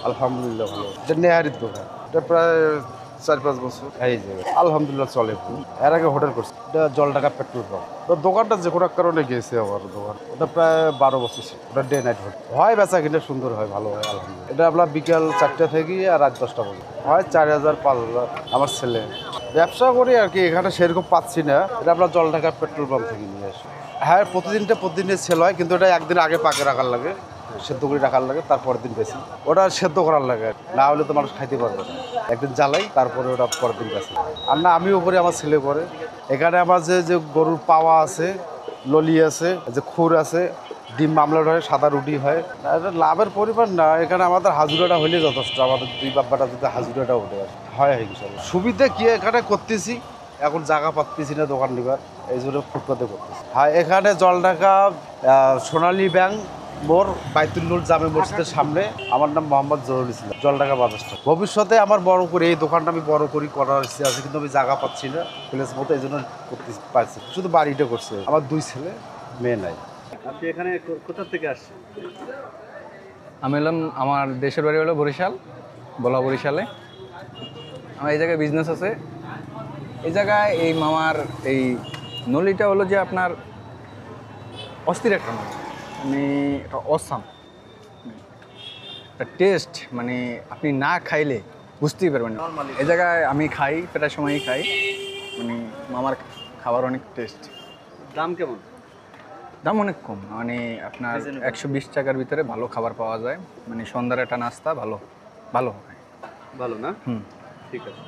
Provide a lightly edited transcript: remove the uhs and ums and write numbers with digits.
আলহামদুলিল্লাহ ভালো। এটা নেহারির দোকান, এটা প্রায় 4-5 বছর এই যে আলহামদুলিল্লাহ চলে। এর আগে হোটেল করছি, এটা জলঢাকা পেট্রোল পাম্প। তো দোকানটা যে কোনো কারণে গেছে আমার দোকান, ওটা প্রায় 12 বছর ছিল। ওটা ডে নাইট হোটেল হয়, বেচা কিনে সুন্দর হয়, ভালো হয় আলহামদুলিল্লাহ। এটা আপনার বিকাল 4টা থেকে আর রাত 10টা পর্যন্ত হয়, 4,000-5,000। আমার ছেলে ব্যবসা করি আর কি, এখানে সেরকম পাচ্ছি না। এটা আপনার জলঢাকা পেট্রোল পাম্প থেকে নিয়ে আসি। হ্যাঁ, প্রতিদিনের সেল হয়, কিন্তু এটা একদিন আগে পাকে রাখার লাগে, সেদ্ধ করে রাখার লাগে, তারপরের দিন বেশি। ওটা সেদ্ধ করার লাগে, না হলে তো মানুষ খাইতে পারবে না। একদিন জ্বালাই, তারপরে ওটা পরের দিন বেশি। আর না, আমিও করি, আমার ছেলে করে। এখানে আমার যে গরুর পাওয়া আছে, ললি আছে, যে খুর আছে, ডিম মামলা হয়, সাদা রুটি হয়। এটা লাভের পরিমাণ না, এখানে আমাদের হাজুরাটা হলে যথেষ্ট। আমাদের দুই বাব্বাটা যদি হাজুরাটা উঠে হয় ইনশাল্লাহ। সুবিধা কি এখানে করতেছি, এখন জায়গা পাচ্ছি না দোকান নিবার, এই জন্য ফুটপাতে করতেছি। হ্যাঁ, এখানে জলঢাকা সোনালী ব্যাংক মোর বাইতুল জামে মসজিদের সামনে। আমার নাম মোহাম্মদ জহুরুল ইসলাম, জলঢাকা বাজারটা। ভবিষ্যতে আমার বড় করে এই দোকানটা আমি বড় করি, করার ইচ্ছে আছে, কিন্তু আমি জায়গা পাচ্ছি না প্লেস মতো, এই জন্য করতে পারছি। শুধু বাড়িটা করছে, আমার 2 ছেলে, মেয়ে নাই। আপনি এখানে কোথা থেকে আসছেন? আমি হলাম, আমার দেশের বাড়ি হলো বরিশাল, বলা বরিশালে। আমার এই জায়গায় বিজনেস আছে। এই জায়গায় এই মামার এই নলিটা হলো যে আপনার অস্থির একটা নলি, মানে এটা অসাম একটা টেস্ট, মানে আপনি না খাইলে বুঝতেই পারবেন না। এই জায়গায় আমি খাই, প্রায় সময়ই খাই, মানে মামার খাবার অনেক টেস্ট। দাম কেমন? দাম অনেক কম, মানে আপনার 120 টাকার ভিতরে ভালো খাবার পাওয়া যায়, মানে সন্ধ্যার একটা নাস্তা ভালো ভালো হয়। ভালো না? হুম। ঠিক আছে।